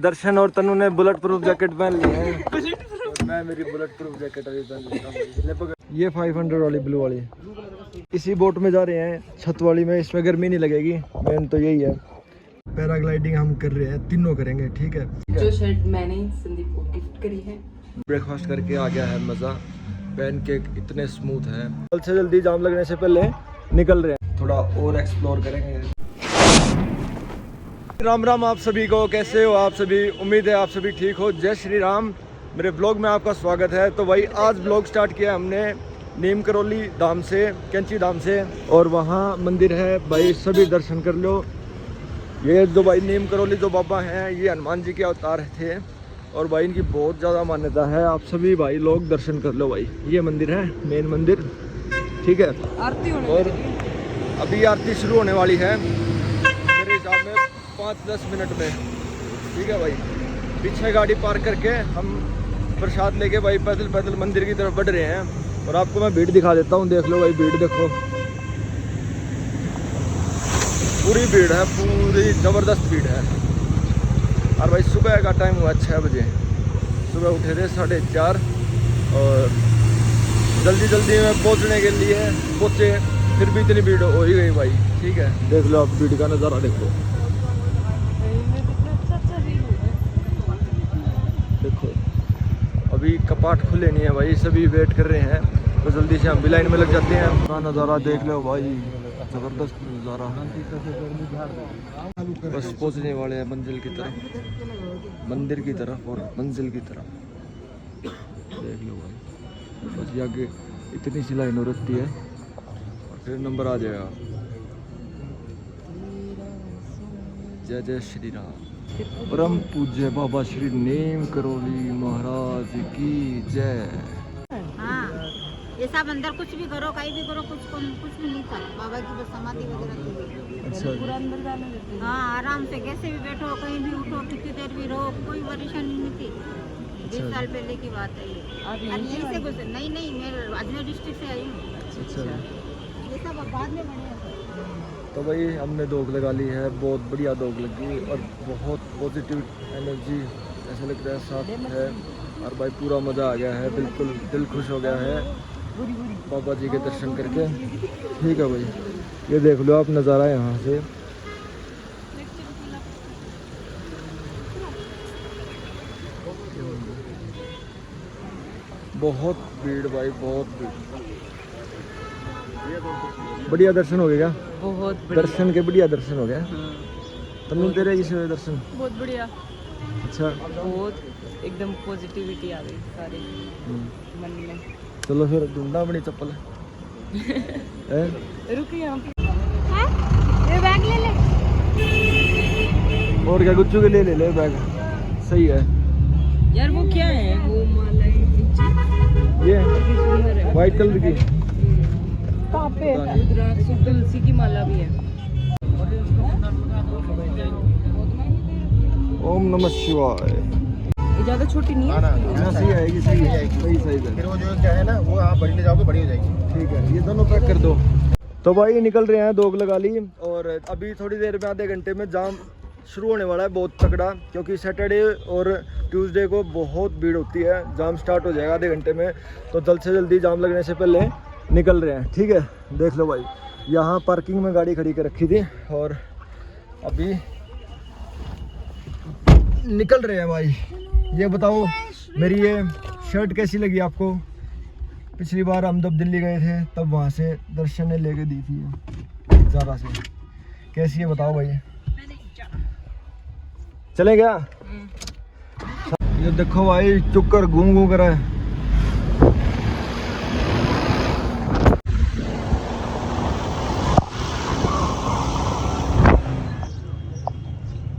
दर्शन और तनु ने bullet proof jacket पहन ली है और मैं मेरी बुलेट प्रूफ जैकेट अभी पहन लेता हूँ। ये 500 वाली ब्लू वाली इसी बोट में जा रहे हैं, छत वाली में। इसमें गर्मी नहीं लगेगी, मेन तो यही है। पैराग्लाइडिंग हम कर रहे हैं, तीनों करेंगे, ठीक है। जो शर्ट मैंने संदीप को गिफ्ट करी है। ब्रेकफास्ट करके आ गया है मज़ा। पैन केक इतने स्मूथ हैं। जल्द से जल्दी जाम लगने से पहले निकल रहे हैं, थोड़ा और एक्सप्लोर करेंगे। राम राम आप सभी को, कैसे हो आप सभी? उम्मीद है आप सभी ठीक हो। जय श्री राम। मेरे ब्लॉग में आपका स्वागत है। तो भाई आज ब्लॉग स्टार्ट किया हमने नीम करौली धाम से, कैंची धाम से, और वहाँ मंदिर है भाई, सभी दर्शन कर लो। ये जो भाई नीम करौली जो बाबा हैं, ये हनुमान जी के अवतार थे और भाई इनकी बहुत ज़्यादा मान्यता है। आप सभी भाई लोग दर्शन कर लो भाई। ये मंदिर है, मेन मंदिर, ठीक है। आरती होने और अभी आरती शुरू होने वाली है मेरे हिसाब में 5-10 मिनट में, ठीक है भाई। पीछे गाड़ी पार्क करके हम प्रसाद लेके भाई पैदल पैदल मंदिर की तरफ बढ़ रहे हैं। और आपको मैं भीड़ दिखा देता हूँ, देख लो भाई, भीड़ देखो, पूरी भीड़ है, पूरी ज़बरदस्त भीड़ है। और भाई सुबह का टाइम हुआ 6 बजे, सुबह उठे थे 4:30 और जल्दी जल्दी में पहुंचने के लिए पहुंचे, फिर भी इतनी भीड़ हो ही गई भाई, ठीक है। देख लो आप भीड़ का नज़ारा देखो, देखो। अभी कपाट खुले नहीं है भाई, सभी वेट कर रहे हैं, तो जल्दी से हम भी लाइन में लग जाते हैं। पूरा नज़ारा देख लो भाई, ज़बरदस्त नज़ारा। बस पहुंचने वाले हैं मंजिल की तरफ, मंदिर की तरफ और मंजिल की तरफ। देख लो भाई, बस ये आगे इतनी सी लाइन हो रखती है और फिर नंबर आ जाएगा। जय जय श्री राम। परम पूज्य बाबा श्री नीम करौली महाराज की जय। हाँ, ये सब अंदर कुछ भी करो, कहीं भी करो, कुछ भी नहीं था। बाबा की बस समाधि वगैरह थी। अच्छा, पूरा अंदर जाने देते हैं। हाँ, आराम से कैसे भी बैठो, कहीं भी उठो, कितनी देर भी रहो, कोई परेशानी नहीं थी। 20 साल पहले की बात है ये। आप और यहीं से गुजर, नहीं मैं अजमेर डिस्ट्रिक्ट से आई हूँ। अच्छा। ये सब अब बाद में बने हैं। तो भाई हमने दौड़ लगा ली है, बहुत बढ़िया दौड़ लगी और बहुत पॉजिटिव एनर्जी ऐसा लग रहा है साथ है। और भाई पूरा मज़ा आ गया है, बिल्कुल दिल खुश हो गया है बाबा जी के दर्शन करके, ठीक है भाई। ये देख लो आप नज़ारा यहाँ से, बहुत भीड़ भाई, बहुत भीड़। बढ़िया दर्शन हो गया क्या? बहुत बढ़िया। दर्शन के बढ़िया दर्शन हो गया। तुम तेरे किस हुए दर्शन? बहुत बढ़िया। अच्छा, बहुत एकदम पॉजिटिविटी आ गई सारे मन में। चलो फिर ढूंढना अपनी चप्पल है। रुक यहाँ पे। ये बैग ले ले। और क्या, गुच्चू के लिए ले ले बैग, सही है यार वो क्या है, वो माला है ये सुंदर है, वाइट कलर की। कहाँ पे? रुद्राक्ष तुलसी की माला भी है। ओम नमः शिवाय। ये ज्यादा छोटी नहीं है। हाँ, सही आएगी, सही आएगी, सही सही है। फिर वो जो क्या है ना, वो आप बड़ी ले जाओगे, बड़ी हो जाएगी। ठीक है, ये दोनों पैक कर दो। तो भाई निकल रहे हैं, दोग लगा ली और अभी थोड़ी देर में, आधे घंटे में जाम शुरू होने वाला है बहुत तगड़ा, क्योंकि सैटरडे और ट्यूसडे को बहुत भीड़ होती है। जाम स्टार्ट हो जाएगा आधे घंटे में, तो जल्द से जल्दी जाम लगने से पहले निकल रहे हैं, ठीक है। देख लो भाई, यहाँ पार्किंग में गाड़ी खड़ी कर रखी थी और अभी निकल रहे हैं भाई। ये बताओ मेरी ये शर्ट कैसी लगी आपको? पिछली बार हम जब दिल्ली गए थे तब वहाँ से दर्शन ने लेके दी थी ज़रा से, कैसी है बताओ भाई? चले क्या? ये देखो भाई, चुक्कर घूम घूम कर है।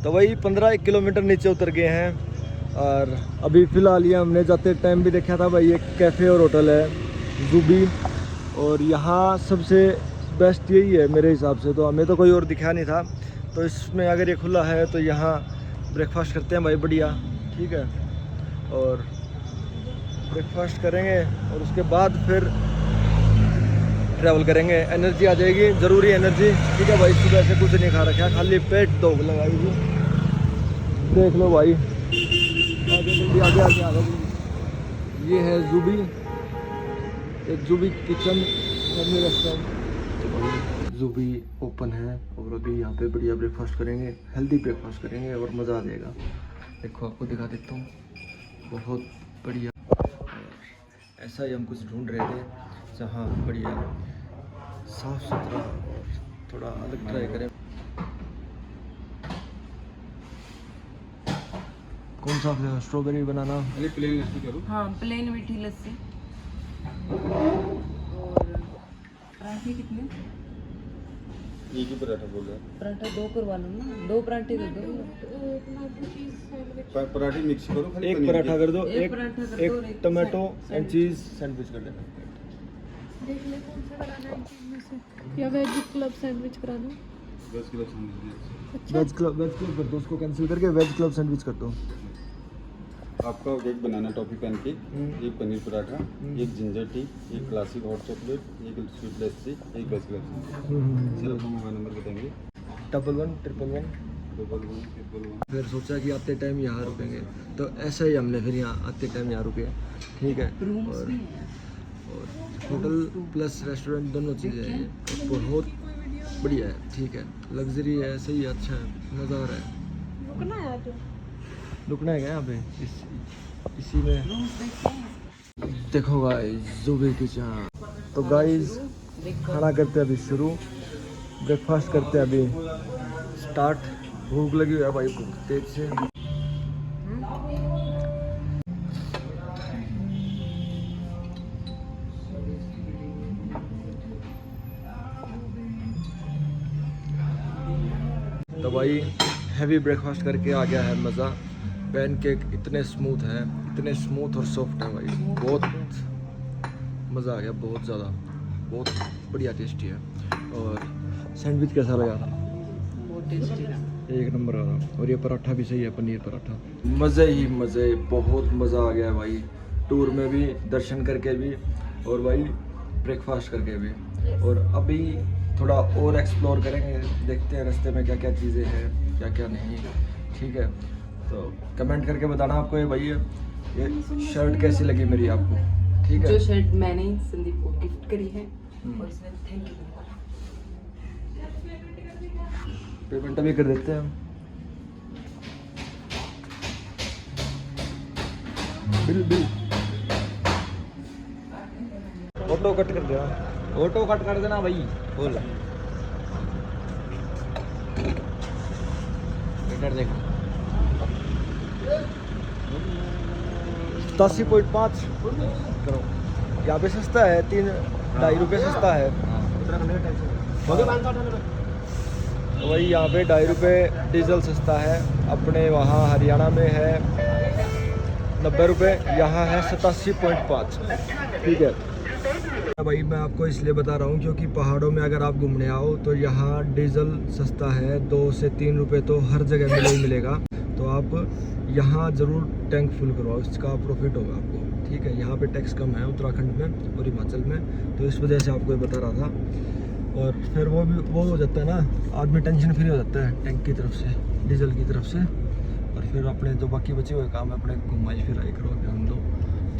तो वही 15 किलोमीटर नीचे उतर गए हैं और अभी फ़िलहाल ये हमने जाते टाइम भी देखा था भाई, एक कैफ़े और होटल है जूबी, और यहाँ सबसे बेस्ट यही है मेरे हिसाब से। तो हमें तो कोई और दिखा नहीं था, तो इसमें अगर ये खुला है तो यहाँ ब्रेकफास्ट करते हैं भाई, बढ़िया, ठीक है। और ब्रेकफास्ट करेंगे और उसके बाद फिर ट्रैवल करेंगे, एनर्जी आ जाएगी, ज़रूरी एनर्जी, ठीक है भाई। सुबह से कुछ नहीं खा रखा, खाली पेट दौड़ लगाएगी। देख लो भाई, आगे जल्दी, आगे आगे आगे। ये है जूबी, एक जूबी किचन फैमिली रेस्टोरेंट। जूबी ओपन है और अभी यहाँ पे बढ़िया ब्रेकफास्ट करेंगे, हेल्दी ब्रेकफास्ट करेंगे और मज़ा आ जाएगा। देखो आपको दिखा देता हूँ, बहुत बढ़िया। ऐसा ही हम कुछ ढूंढ रहे थे जहाँ बढ़िया साफ सुथरा और थोड़ा अलग ट्राई करें। कौन सा फ्लेवर? Strawberry banana. प्लेन लस्सी करो। हाँ, प्लेन मीठी लस्सी। और पराठे कितने? एक ही पराठा बोल रहा पराठा 2 करवा लो ना, 2 पराठे दे दो। है। पराठे मिक्स करो, खाली एक पनीर पराठा के। कर दो, एक पराठा कर दो और एक एक tomato sandwich. And cheese sandwich कर देना। देख ले कौन सा कराना है इन चीज़ में से, या वेज क्लब सैंडविच करा दो। 10 किलो सैंडविच। वेज क्लब कर दो, उसको कैंसिल करके वेज क्लब सैंडविच कर दो। आपका एक बनाना टॉफी पैनकेक, एक पनीर पराठा, एक जिंजर टी, एक क्लासिक हॉट चॉकलेट, एक स्वीट लस्सी, एक वेज लस्सी। सर आपको मोबाइल नंबर बताएंगे? 11 111। 11 फिर सोचा कि आते टाइम यहाँ रुकेंगे, तो ऐसा ही हमने फिर यहाँ आते टाइम यहाँ रुके, ठीक है। और होटल प्लस रेस्टोरेंट दोनों चीज़ें हैं ये, बहुत बढ़िया है, ठीक है। लग्जरी है, सही है, अच्छा है, मज़ा आ रहा है। रुकना है आज। रुकना है क्या यहाँ पे? इसी में देखो गाइस, जूबी किचन। तो गाइस खाना करते हैं अभी शुरू, ब्रेकफास्ट करते हैं अभी स्टार्ट। भूख लगी हुई है भाई, भूख तेज से। तो भाई हैवी ब्रेकफास्ट करके आ गया है मज़ा। पैनकेक इतने स्मूथ हैं, इतने स्मूथ और सॉफ्ट हैं भाई, बहुत मज़ा आ गया, बहुत ज़्यादा, बहुत बढ़िया टेस्टी है। और सैंडविच कैसा लगा? बहुत टेस्टी है। एक नंबर आ रहा। और ये पराठा भी सही है, पनीर पराठा। मज़े ही मज़े, बहुत मज़ा आ गया भाई, टूर में भी, दर्शन करके भी, और भाई ब्रेकफास्ट करके भी। और अभी थोड़ा और एक्सप्लोर करेंगे, देखते हैं रास्ते में क्या क्या चीज़ें हैं, क्या क्या नहीं, ठीक है। तो कमेंट करके बताना आपको ये शर्ट कैसी लगी मेरी आपको, ठीक है। जो शर्ट मैंने संदीप को गिफ्ट करी है और इसमें थैंक यू। पेमेंट अभी कर देते हैं हम। बिल ऑटो कट कर देना, ऑटो कट कर देना भाई। बोल। इधर देखो 87.5 करो। यहाँ पे सस्ता है, 3-2.5 रुपये सस्ता है। तो वही यहाँ पे 2.5 रुपये डीजल सस्ता है। अपने वहाँ हरियाणा में है 90 रुपये, यहाँ है 87.5, ठीक है भाई। मैं आपको इसलिए बता रहा हूँ क्योंकि पहाड़ों में अगर आप घूमने आओ तो यहाँ डीजल सस्ता है, 2 से 3 रुपये तो हर जगह मिलेगा। तो आप यहाँ ज़रूर टैंक फुल करवाओ, इसका प्रॉफिट होगा आपको, ठीक है। यहाँ पे टैक्स कम है उत्तराखंड में और हिमाचल में, तो इस वजह से आपको ये बता रहा था। और फिर वो हो जाता है ना, आदमी टेंशन फ्री हो जाता है टैंक की तरफ से, डीजल की तरफ से। और फिर अपने जो बाकी बचे हुए काम है अपने घुमाई फिराई करो, ध्यान दो,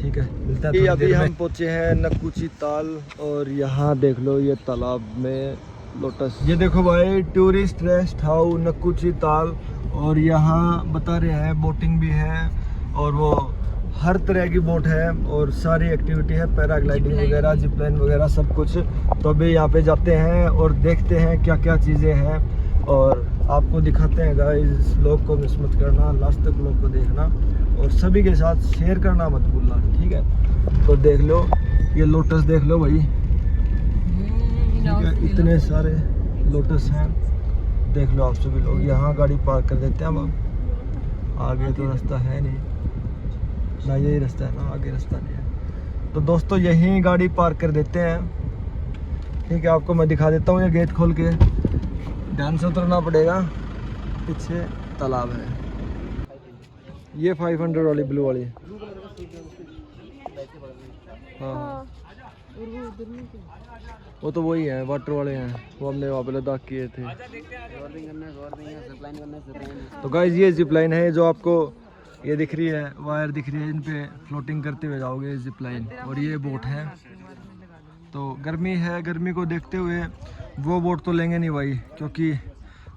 ठीक है। मिलता है अभी हम पहुँचे हैं नक्कुची ताल, और यहाँ देख लो ये तालाब में लोटस। ये देखो भाई टूरिस्ट रेस्ट हाउस नक्कुची ताल, और यहाँ बता रहे हैं बोटिंग भी है, और वो हर तरह की बोट है और सारी एक्टिविटी है, पैराग्लाइडिंग वगैरह, जिप लाइन वगैरह सब कुछ। तो अभी यहाँ पे जाते हैं और देखते हैं क्या क्या चीज़ें हैं, और आपको दिखाते हैं गाइस। व्लॉग को मिस मत करना, लास्ट तक व्लॉग को देखना, और सभी के साथ शेयर करना मत भूलना, ठीक है। तो देख लो ये लोटस, देख लो भाई, ठीक है, इतने सारे लोटस हैं, देख लो आप सभी लोग। यहाँ गाड़ी पार्क कर देते हैं हम, आगे तो रास्ता है नहीं ना, यही रास्ता है ना, आगे रास्ता नहीं है। तो दोस्तों यहीं गाड़ी पार्क कर देते हैं, ठीक है। आपको मैं दिखा देता हूँ, ये गेट खोल के ध्यान से उतरना पड़ेगा, पीछे तालाब है। ये 500 वाली ब्लू वाली, हाँ और वो उधर में क्या? वो तो वही है, वाटर वाले हैं, वो हमने वहाँ पे लद्दाख किए थे। तो गाइस ये जिप लाइन है जो आपको ये दिख रही है, वायर दिख रही है, इन पे फ्लोटिंग करते हुए जाओगे जिप लाइन। और ये बोट है। तो गर्मी है, गर्मी को देखते हुए वो बोट तो लेंगे नहीं भाई, क्योंकि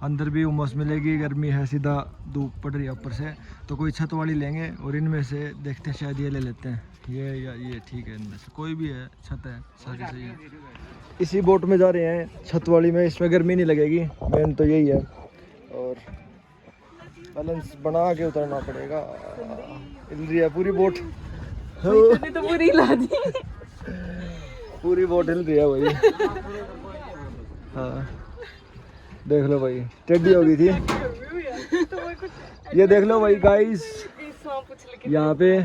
अंदर भी उमस मिलेगी, गर्मी है, सीधा धूप पड़ रही है ऊपर से। तो कोई छत वाली लेंगे और इनमें से देखते हैं, शायद ये ले लेते हैं, ये या ये ठीक है, इनमें से कोई भी है, छत है, सारी सही है। इसी बोट में जा रहे हैं, छत वाली में, इसमें गर्मी नहीं लगेगी, मेन तो यही है। और बैलेंस बना के उतरना पड़ेगा। हिल रही है पूरी बोट, तो पूरी ला दी। पूरी बोट हिल रही है भाई। हाँ देख लो भाई, टेढ़ी हो गई थी। ये देख लो भाई गाइस, यहाँ पे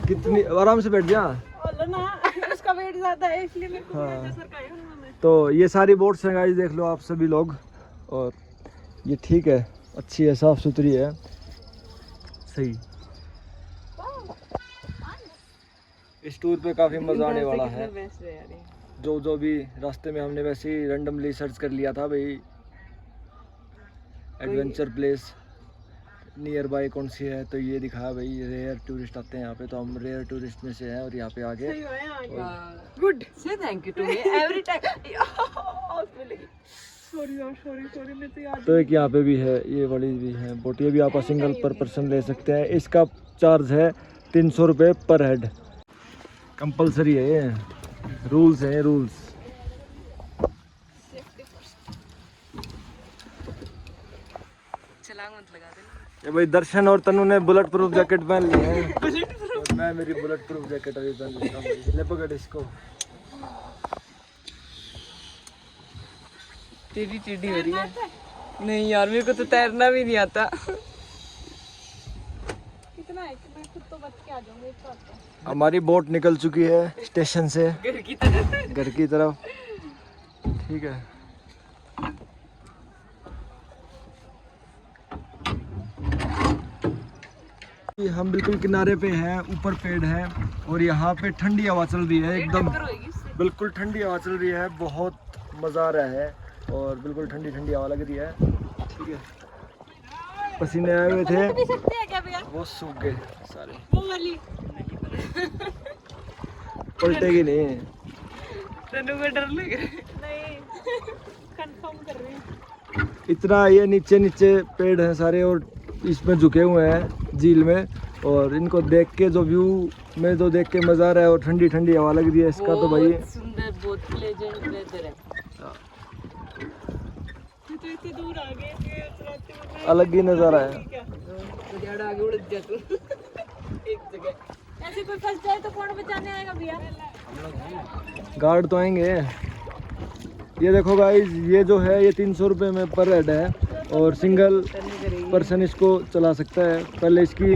कितनी आराम से बैठ जा। उसका वेट ज्यादा है इसलिए मेरे को हाँ। सरकाया उन्होंने। तो ये सारी बोट्स हैं गाइस, देख लो आप सभी लोग। और ये ठीक है, अच्छी है, साफ सुथरी है, सही। इस टूर पे काफ़ी मज़ा आने वाला है। जो भी रास्ते में हमने वैसे ही रैंडमली सर्च कर लिया था भाई, एडवेंचर प्लेस नियर बाय कौन सी है, तो ये दिखाया भाई, रेयर टूरिस्ट आते हैं यहाँ पे, तो हम रेयर टूरिस्ट में से हैं और यहाँ पे आ गए। गुड से thank you to me every time. Sorry मैं तो याद। तो एक यहाँ पे भी है, ये वाली भी है बोट, ये भी आप सिंगल पर पर्सन ले सकते हैं। इसका चार्ज है 300 रुपये पर हेड, कंपलसरी है, ये रूल्स हैं, रूल्स। छलांग मत लगा देना। ये भाई दर्शन और तनु ने बुलेट प्रूफ जैकेट पहन ली है, और मैं मेरी बुलेट प्रूफ जैकेट अभी पहन ली हूँ। ले पकड़ इसको। तेरी टेढ़ी हो रही है। नहीं यार मेरे को तो तैरना भी नहीं आता। कितना है कि मैं खुद तो बच के आ जाऊंगा एक साथ तो। हमारी बोट निकल चुकी है स्टेशन से घर की तरफ। घर की तरफ, ठीक है। हम बिल्कुल किनारे पे हैं, ऊपर पेड़ है और यहाँ पे ठंडी हवा चल रही है, एकदम बिल्कुल ठंडी हवा चल रही है, बहुत मज़ा आ रहा है और बिल्कुल ठंडी ठंडी हवा लग रही है, ठीक है। पसीने आए हुए थे, वो सूख गए सारे, पलटेगी नहीं। तनु को डर लग रहा है। नहीं कंफर्म कर रही हूँ। इतना ये नीचे नीचे पेड़ हैं सारे और इसमें झुके हुए हैं झील में, और इनको देख के जो व्यू में जो देख के मज़ा आ रहा है और ठंडी ठंडी हवा लग रही है इसका, तो भाई बहुत सुंदर, बहुत प्लेजेंट वेदर है। तो इतनी दूर आ गए कि रास्ते में अलग ही नज़ारा है। तो आगे उड़ जा तू एक जगह। ऐसे कोई फंस जाए तो कौन बचाने आएगा भैया? गार्ड तो आएंगे। ये देखो गाइस, ये जो है ये 300 रुपये में पर हेड है और सिंगल पर्सन इसको चला सकता है। पहले इसकी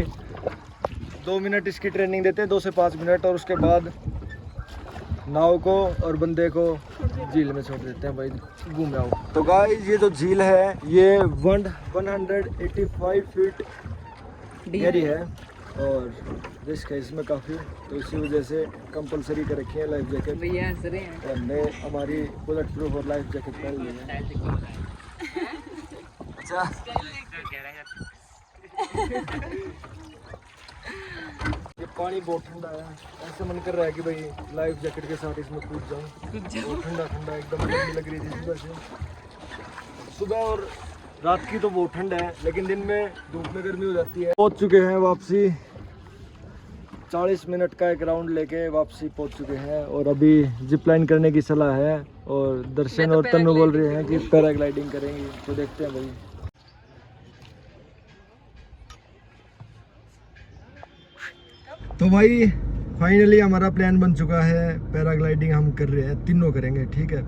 2 मिनट इसकी ट्रेनिंग देते हैं, 2 से 5 मिनट, और उसके बाद नाव को और बंदे को झील में छोड़ देते हैं, भाई घूम आओ। तो गाइस ये जो झील है ये 185 फीट गहरी है और रिस्क है इसमें काफ़ी, तो इसी वजह से कंपलसरी कर रखी है लाइफ जैकेट। भैया हंस रहे हैं। तो हमने हमारी बुलेट प्रूफ और लाइफ जैकेट पहन ली है। अच्छा ये पानी बहुत ठंडा है, ऐसे मन कर रहा है कि भाई लाइफ जैकेट के साथ इसमें कूद जाऊँ। बहुत ठंडा ठंडा एकदम, गर्मी लग रही थी सुबह से। सुबह और रात की तो बहुत ठंड है, लेकिन दिन में धूप में गर्मी हो जाती है। पहुंच चुके हैं वापसी, 40 मिनट का एक राउंड लेके वापसी पहुंच चुके हैं और अभी जिप लाइन करने की सलाह है और दर्शन और तनु बोल रहे हैं कि पैराग्लाइडिंग करेंगे, तो देखते हैं भाई। तो भाई फाइनली हमारा प्लान बन चुका है, पैराग्लाइडिंग हम कर रहे हैं, तीनों करेंगे, ठीक है।